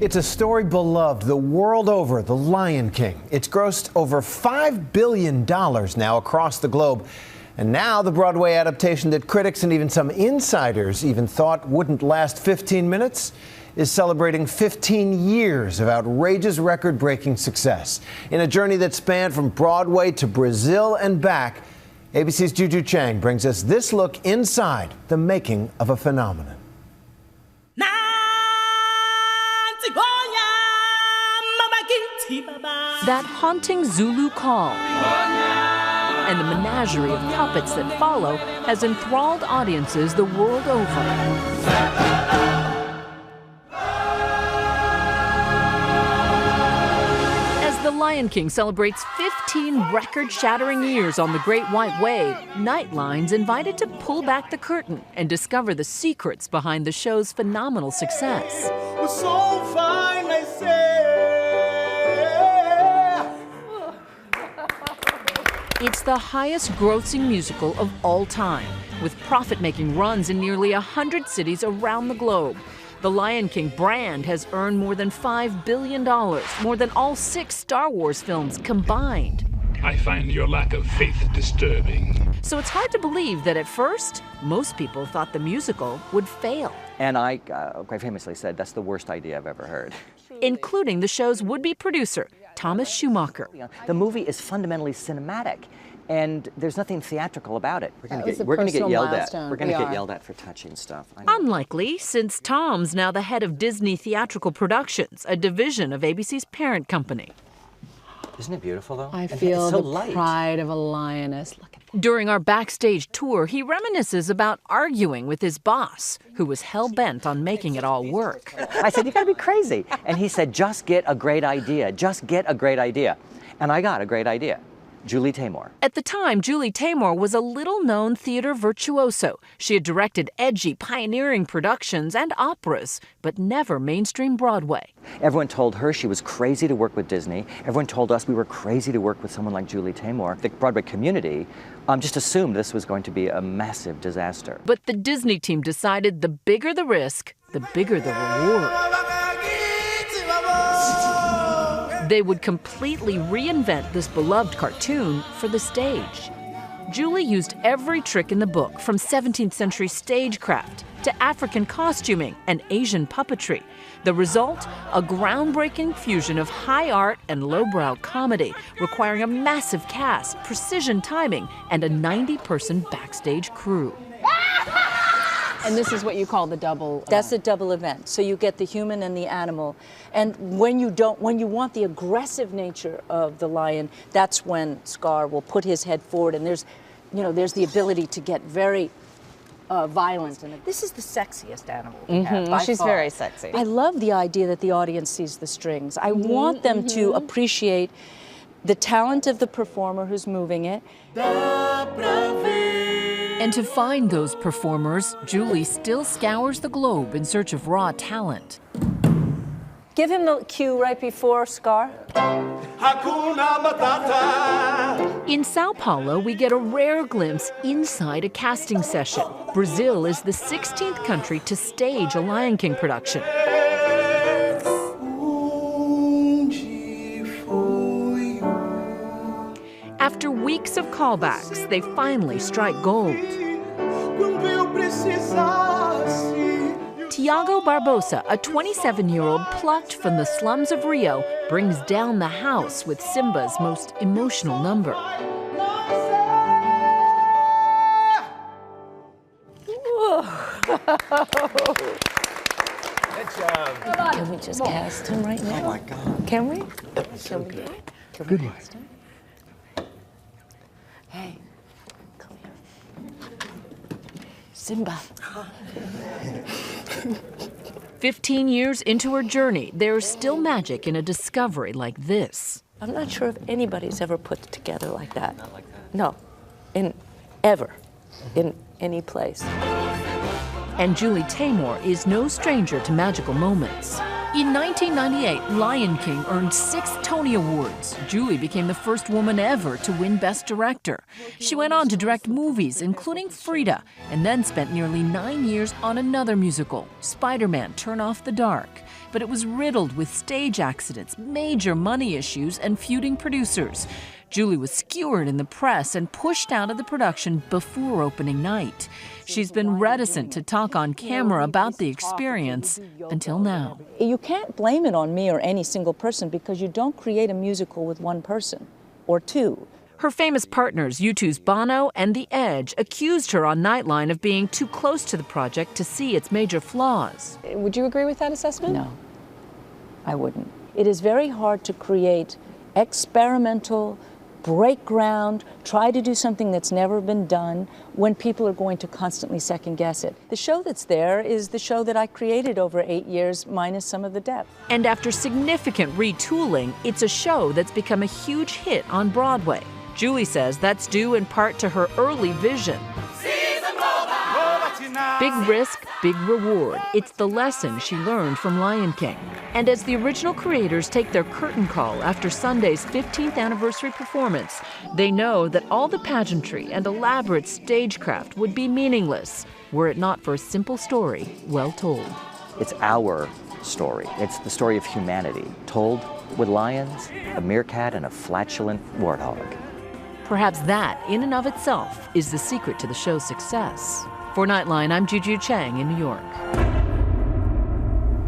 It's a story beloved the world over, The Lion King. It's grossed over $5 billion now across the globe. And now the Broadway adaptation that critics and even some insiders even thought wouldn't last 15 minutes is celebrating 15 years of outrageous record-breaking success. In a journey that spanned from Broadway to Brazil and back, ABC's Juju Chang brings us this look inside the making of a phenomenon. That haunting Zulu call and the menagerie of puppets that follow has enthralled audiences the world over. As The Lion King celebrates 15 record-shattering years on the Great White Way, Nightlines invited to pull back the curtain and discover the secrets behind the show's phenomenal success. So fine, I say. It's the highest-grossing musical of all time, with profit-making runs in nearly 100 cities around the globe. The Lion King brand has earned more than $5 billion, more than all 6 Star Wars films combined. I find your lack of faith disturbing. So it's hard to believe that at first, most people thought the musical would fail. And I quite famously said, that's the worst idea I've ever heard. Including the show's would-be producer, Thomas Schumacher. The movie is fundamentally cinematic, and there's nothing theatrical about it. We're going to get yelled at. We're going to get yelled at for touching stuff. Unlikely, since Tom's now the head of Disney Theatrical Productions, a division of ABC's parent company. Isn't it beautiful, though? I feel the pride of a lioness. Look at that. During our backstage tour, he reminisces about arguing with his boss, who was hell-bent on making it all work. I said, you gotta be crazy. And he said, just get a great idea. Just get a great idea. And I got a great idea. Julie Taymor. At the time, Julie Taymor was a little-known theater virtuoso. She had directed edgy, pioneering productions and operas, but never mainstream Broadway. Everyone told her she was crazy to work with Disney. Everyone told us we were crazy to work with someone like Julie Taymor. The Broadway community just assumed this was going to be a massive disaster. But the Disney team decided the bigger the risk, the bigger the reward. They would completely reinvent this beloved cartoon for the stage. Julie used every trick in the book, from 17th century stagecraft to African costuming and Asian puppetry. The result, a groundbreaking fusion of high art and lowbrow comedy, requiring a massive cast, precision timing, and a 90-person backstage crew. And this is what you call the double... That's a double event. So you get the human and the animal. And when you want the aggressive nature of the lion, that's when Scar will put his head forward, and there's the ability to get very violent. And this is the sexiest animal we have, by She's far. very sexy. I love the idea that the audience sees the strings. I want them to appreciate the talent of the performer who's moving it. And to find those performers, Julie still scours the globe in search of raw talent. Give him the cue right before Scar. In Sao Paulo, we get a rare glimpse inside a casting session. Brazil is the 16th country to stage a Lion King production. After weeks of callbacks, they finally strike gold. Tiago Barbosa, a 27-year-old plucked from the slums of Rio, brings down the house with Simba's most emotional number. Good job. Can we just cast him right now? Oh my God. Can we? That was so good. Good one. Hey, come here. Simba. 15 years into her journey, there's still magic in a discovery like this. I'm not sure if anybody's ever put it together like that. Not like that. No, in any place. And Julie Taymor is no stranger to magical moments. In 1998, Lion King earned 6 Tony Awards. Julie became the first woman ever to win Best Director. She went on to direct movies, including Frida, and then spent nearly 9 years on another musical, Spider-Man: Turn Off the Dark. but it was riddled with stage accidents, major money issues, and feuding producers. Julie was skewered in the press and pushed out of the production before opening night. She's been reticent to talk on camera about the experience until now. You can't blame it on me or any single person because you don't create a musical with one person or two. Her famous partners, U2's Bono and The Edge, accused her on Nightline of being too close to the project to see its major flaws. Would you agree with that assessment? No, I wouldn't. It is very hard to create experimental, break ground, try to do something that's never been done when people are going to constantly second guess it. The show that's there is the show that I created over 8 years, minus some of the depth. And after significant retooling, it's a show that's become a huge hit on Broadway. Julie says that's due in part to her early vision. Big risk, big reward. It's the lesson she learned from Lion King. And as the original creators take their curtain call after Sunday's 15th anniversary performance, they know that all the pageantry and elaborate stagecraft would be meaningless were it not for a simple story well told. It's our story. It's the story of humanity, told with lions, a meerkat, and a flatulent warthog. Perhaps that, in and of itself, is the secret to the show's success. For Nightline, I'm Juju Chang in New York.